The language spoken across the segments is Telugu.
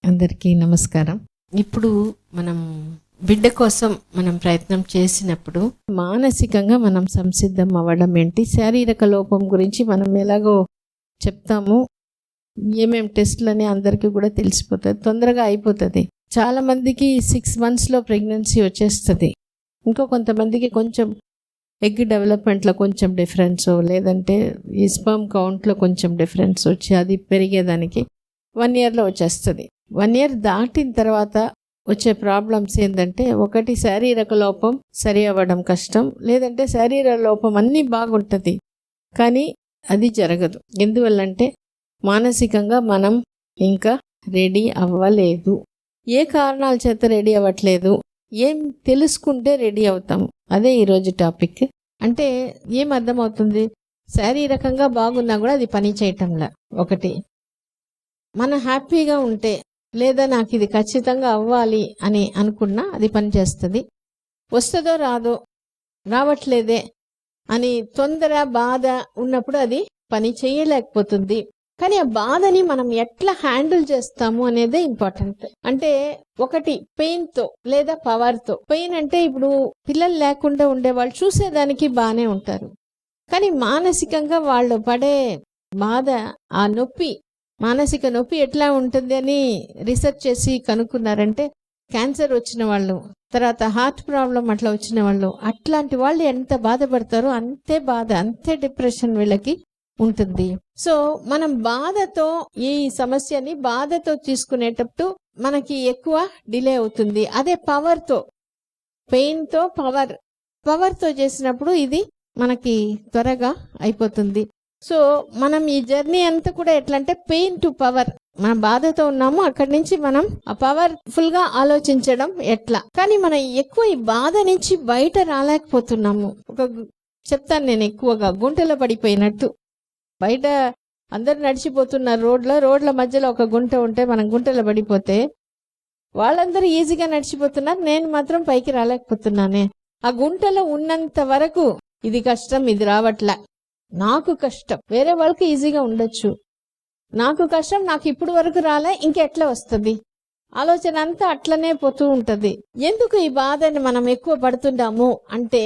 అందరికీ నమస్కారం. ఇప్పుడు మనం బిడ్డ కోసం మనం ప్రయత్నం చేసినప్పుడు మానసికంగా మనం సంసిద్ధం అవ్వడం ఏంటి, శారీరక లోపం గురించి మనం ఎలాగో చెప్తాము. ఏమేం టెస్టులని అందరికీ కూడా తెలిసిపోతుంది, తొందరగా అయిపోతుంది. చాలామందికి 6 monthsలో ప్రెగ్నెన్సీ వచ్చేస్తుంది. ఇంకో కొంతమందికి కొంచెం ఎగ్ డెవలప్మెంట్లో కొంచెం డిఫరెన్స్, లేదంటే ఈ స్పర్మ్ కౌంట్లో కొంచెం డిఫరెన్స్ వచ్చి అది పెరిగేదానికి 1 yearలో వచ్చేస్తుంది. 1 year దాటిన తర్వాత వచ్చే ప్రాబ్లమ్స్ ఏంటంటే, ఒకటి శారీరక లోపం సరి అవ్వడం కష్టం, లేదంటే శారీరక లోపం అన్నీ బాగుంటుంది కానీ అది జరగదు. ఎందువల్లంటే మానసికంగా మనం ఇంకా రెడీ అవ్వలేదు. ఏ కారణాల చేత రెడీ అవ్వట్లేదు, ఏం తెలుసుకుంటే రెడీ అవుతాము, అదే ఈరోజు టాపిక్. అంటే ఏం అర్థమవుతుంది, శారీరకంగా బాగున్నా కూడా అది పని చేయటంలా. ఒకటి మనం హ్యాపీగా ఉంటే, లేదా నాకు ఇది ఖచ్చితంగా అవ్వాలి అని అనుకున్నా అది పనిచేస్తుంది. వస్తుందో రాదో, రావట్లేదే అని తొందర బాధ ఉన్నప్పుడు అది పని చేయలేకపోతుంది. కానీ ఆ బాధని మనం ఎట్లా హ్యాండిల్ చేస్తాము అనేదే ఇంపార్టెంట్. అంటే ఒకటి పెయిన్తో లేదా పవర్తో. పెయిన్ అంటే ఇప్పుడు పిల్లలు లేకుండా ఉండే వాళ్ళు చూసేదానికి బాగానే ఉంటారు, కానీ మానసికంగా వాళ్ళు పడే బాధ, ఆ నొప్పి, మానసిక నొప్పి ఎట్లా ఉంటుంది అని రీసెర్చ్ చేసి కనుక్కున్నారంటే, క్యాన్సర్ వచ్చిన వాళ్ళు, తర్వాత హార్ట్ ప్రాబ్లం అట్లా వచ్చిన వాళ్ళు, అట్లాంటి వాళ్ళు ఎంత బాధపడతారో అంతే బాధ, అంతే డిప్రెషన్ వీళ్ళకి ఉంటుంది. సో మనం బాధతో ఈ సమస్యని బాధతో తీసుకునేటప్పుడు మనకి ఎక్కువ డిలే అవుతుంది. అదే పవర్తో, పెయిన్తో పవర్తో చేసినప్పుడు ఇది మనకి త్వరగా అయిపోతుంది. సో మనం ఈ జర్నీ అంతా కూడా ఎట్లా అంటే పెయిన్ టు పవర్. మనం బాధతో ఉన్నాము, అక్కడి నుంచి మనం ఆ పవర్ఫుల్ గా ఆలోచించడం ఎట్లా. కానీ మనం ఎక్కువ ఈ బాధ నుంచి బయట రాలేకపోతున్నాము. చెప్తాను నేను, ఎక్కువగా గుంటలో పడిపోయినట్టు. బయట అందరు నడిచిపోతున్నారు రోడ్ల మధ్యలో ఒక గుంట ఉంటే, మనం గుంటలో పడిపోతే వాళ్ళందరూ ఈజీగా నడిచిపోతున్నారు, నేను మాత్రం పైకి రాలేకపోతున్నానే. ఆ గుంటలో ఉన్నంత వరకు ఇది కష్టం, ఇది రావట్లా. నాకు కష్టం, వేరే వాళ్ళకి ఈజీగా ఉండొచ్చు. నాకు కష్టం, నాకు ఇప్పుడు వరకు రాలే, ఇంకెట్లా వస్తుంది. ఆలోచన అంతా అట్లనే పోతూ ఉంటది. ఎందుకు ఈ బాధని మనం ఎక్కువ పడుతున్నాము అంటే,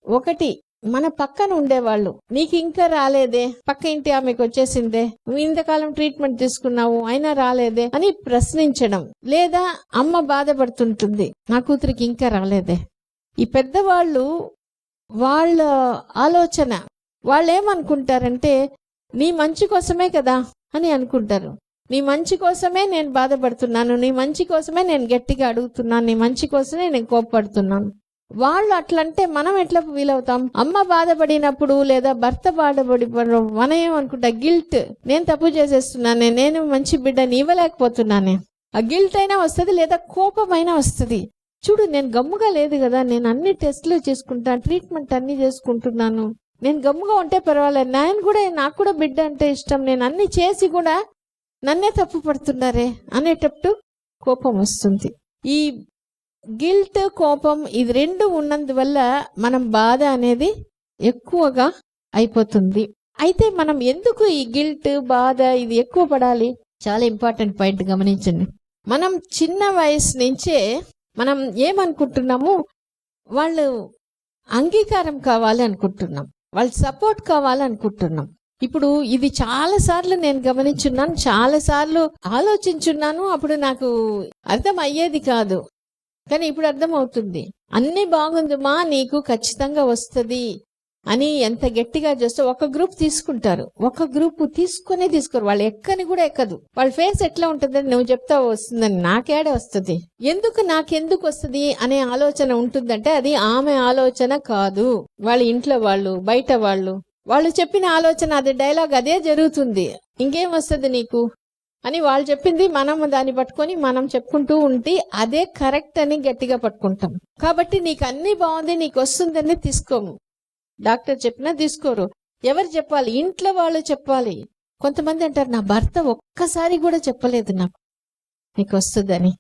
ఒకటి మన పక్కన ఉండేవాళ్ళు, నీకు ఇంకా రాలేదే, పక్క ఇంటి ఆమెకు వచ్చేసిందే, నువ్వు ఇంతకాలం ట్రీట్మెంట్ తీసుకున్నావు అయినా రాలేదే అని ప్రశ్నించడం. లేదా అమ్మ బాధపడుతుంటుంది, నా కూతురికి ఇంకా రాలేదే. ఈ పెద్దవాళ్ళు వాళ్ళ ఆలోచన, వాళ్ళు ఏమనుకుంటారంటే, నీ మంచి కోసమే కదా అని అనుకుంటారు. నీ మంచి కోసమే నేను బాధపడుతున్నాను, నీ మంచి కోసమే నేను గట్టిగా అడుగుతున్నాను, నీ మంచి కోసమే నేను కోప్పడుతున్నాను. వాళ్ళు అట్లంటే మనం ఎట్లా ఫీల్ అవుతాం? అమ్మ బాధపడినప్పుడు లేదా భర్త బాధపడినప్పుడు మనం ఏమనుకుంటా, గిల్ట్, నేను తప్పు చేసేస్తున్నానే, నేను మంచి బిడ్డని ఇవ్వలేకపోతున్నానే. ఆ గిల్ట్ అయినా వస్తుంది, లేదా కోపం అయినా వస్తుంది. చూడు, నేను గమ్ముగా లేదు కదా, నేను అన్ని టెస్టులు చేసుకుంటాను, ట్రీట్మెంట్ అన్ని చేసుకుంటున్నాను, నేను గమ్ముగా ఉంటే పర్వాలేదు, నాకు కూడా బిడ్డ అంటే ఇష్టం, నేను అన్ని చేసి కూడా నన్నే తప్పు పడుతున్నారే అనేటప్పుడు కోపం వస్తుంది. ఈ గిల్ట్, కోపం, ఇది రెండు ఉన్నందువల్ల మనం బాధ అనేది ఎక్కువగా అయిపోతుంది. అయితే మనం ఎందుకు ఈ గిల్ట్, బాధ ఇది ఎక్కువ పడాలి? చాలా ఇంపార్టెంట్ పాయింట్ గమనించండి. మనం చిన్న వయసు నుంచే మనం ఏమనుకుంటున్నాము, వాళ్ళు అంగీకారం కావాలి అనుకుంటున్నాం, వాళ్ళ సపోర్ట్ కావాలనుకుంటున్నాం. ఇప్పుడు ఇది చాలా సార్లు నేను గమనించున్నాను, చాలా సార్లు ఆలోచించున్నాను. అప్పుడు నాకు అర్థం అయ్యేది కాదు, కానీ ఇప్పుడు అర్థం అవుతుంది. అన్ని బాగుందిమా, నీకు ఖచ్చితంగా వస్తుంది అని ఎంత గట్టిగా చేస్తే ఒక గ్రూప్ తీసుకుంటారు, ఒక గ్రూప్ తీసుకోరు. వాళ్ళు ఎక్కని కూడా ఎక్కదు. వాళ్ళ ఫేస్ ఎట్లా ఉంటుందని, నువ్వు చెప్తావు వస్తుందని, నాకేడే వస్తుంది, నాకెందుకు వస్తుంది అనే ఆలోచన ఉంటుందంటే అది ఆమె ఆలోచన కాదు. వాళ్ళ ఇంట్లో వాళ్ళు, బయట వాళ్ళు చెప్పిన ఆలోచన, అది డైలాగ్ అదే జరుగుతుంది. ఇంకేం వస్తుంది నీకు అని వాళ్ళు చెప్పింది మనం దాన్ని పట్టుకొని మనం చెప్పుకుంటూ ఉంటే అదే కరెక్ట్ అని గట్టిగా పట్టుకుంటాం. కాబట్టి నీకు అన్ని బాగుంది, నీకు వస్తుందని తీసుకోము. డాక్టర్ చెప్పినా తీసుకోరు. ఎవరు చెప్పాలి? ఇంట్లో వాళ్ళు చెప్పాలి. కొంతమంది అంటారు, నా భర్త ఒక్కసారి కూడా చెప్పలేదు నాకు నీకు వస్తుందని.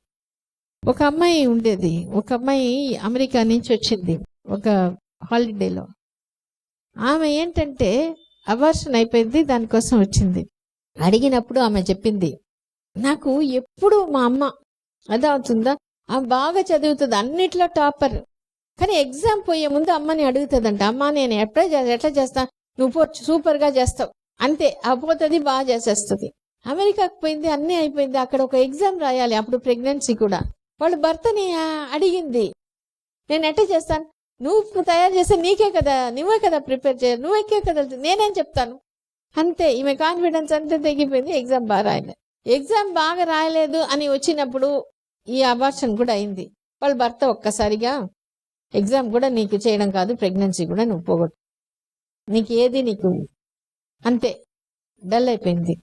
ఒక అమ్మాయి ఉండేది, ఒక అమ్మాయి అమెరికా నుంచి వచ్చింది ఒక హాలిడేలో. ఆమె ఏంటంటే అబార్షన్ అయిపోయింది, దానికోసం వచ్చింది. అడిగినప్పుడు ఆమె చెప్పింది, నాకు ఎప్పుడు మా అమ్మ అదవుతుందా, ఆమె బాగా చదువుతుంది, అన్నిట్లో టాపర్. కానీ ఎగ్జామ్ పోయే ముందు అమ్మని అడుగుతుందంట, అమ్మ నేను ఎట్లా చేస్తా, నువ్వు సూపర్గా చేస్తావు అంతే. పోతుంది, బాగా చేసేస్తుంది. అమెరికాకు పోయింది, అన్నీ అయిపోయింది. అక్కడ ఒక ఎగ్జామ్ రాయాలి, అప్పుడు ప్రెగ్నెన్సీ కూడా. వాళ్ళు భర్తని అడిగింది, నేను ఎట్లా చేస్తాను, నువ్వు తయారు చేస్తే నీకే కదా, నువ్వే కదా ప్రిపేర్ చేయాలి, నువ్వే కదా, నేనేం చెప్తాను అంతే. ఈమె కాన్ఫిడెన్స్ అంతా తెగిపోయింది. ఎగ్జామ్ బాగా రాయలేదు. ఎగ్జామ్ బాగా రాయలేదు అని వచ్చినప్పుడు ఈ అబార్షన్ కూడా అయింది. వాళ్ళ భర్త ఒక్కసారిగా, ఎగ్జామ్ కూడా నీకు చేయడం కాదు, ప్రెగ్నెన్సీ కూడా నువ్వు పోగొట్టు, నీకు ఏది నీకు అంతే, డల్ అయిపోయింది.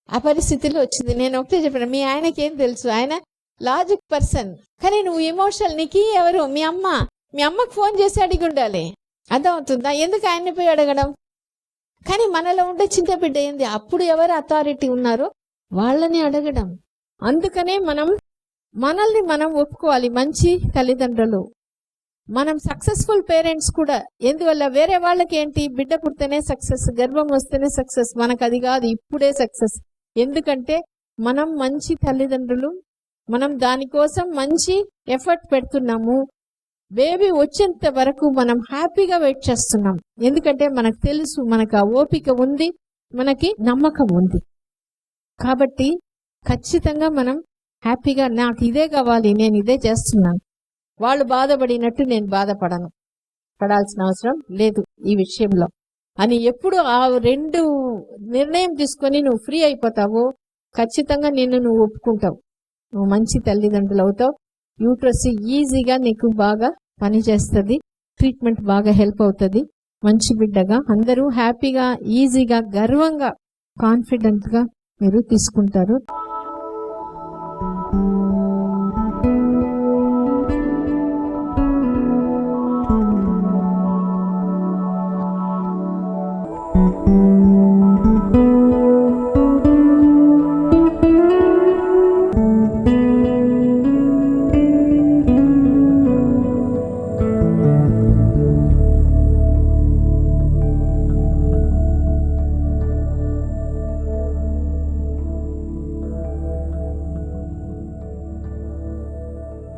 ఆ పరిస్థితిలో వచ్చింది. నేను ఒకటే చెప్పాను, మీ ఆయనకి ఏం తెలుసు, ఆయన లాజిక్ పర్సన్, కానీ నువ్వు ఎమోషనల్. నీకు ఎవరు, మీ అమ్మకు ఫోన్ చేసి అడిగి ఉండాలి, అర్థమవుతుందా, ఎందుకు ఆయన్ని పోయి అడగడం. కానీ మనలో ఉండే చింత బిడ్డ ఏంది, అప్పుడు ఎవరు అథారిటీ ఉన్నారో వాళ్ళని అడగడం. అందుకనే మనల్ని మనం ఒప్పుకోవాలి, మంచి తల్లిదండ్రులు, మనం సక్సెస్ఫుల్ పేరెంట్స్ కూడా. ఎందువల్ల, వేరే వాళ్ళకి ఏంటి, బిడ్డ పుడితేనే సక్సెస్, గర్భం వస్తేనే సక్సెస్, మనకు అది కాదు, ఇప్పుడే సక్సెస్. ఎందుకంటే మనం మంచి తల్లిదండ్రులు, మనం దానికోసం మంచి ఎఫర్ట్ పెడుతున్నాము. బేబీ వచ్చేంత వరకు మనం హ్యాపీగా వెయిట్ చేస్తున్నాం. ఎందుకంటే మనకు తెలుసు, మనకు ఆ ఓపిక ఉంది, మనకి నమ్మకం ఉంది. కాబట్టి ఖచ్చితంగా మనం హ్యాపీగా, నాకు ఇదే కావాలి, నేను ఇదే చేస్తున్నాను, వాళ్ళు బాధపడినట్టు నేను పడాల్సిన అవసరం లేదు ఈ విషయంలో అని ఎప్పుడు ఆ రెండు నిర్ణయం తీసుకొని నువ్వు ఫ్రీ అయిపోతావో ఖచ్చితంగా నువ్వు ఒప్పుకుంటావు, నువ్వు మంచి తల్లిదండ్రులు అవుతావు. యూట్రస్ ఈజీగా నీకు బాగా పనిచేస్తుంది, ట్రీట్మెంట్ బాగా హెల్ప్ అవుతుంది. మంచి బిడ్డగా అందరూ హ్యాపీగా, ఈజీగా, గర్వంగా, కాన్ఫిడెంట్గా మీరు తీసుకుంటారు.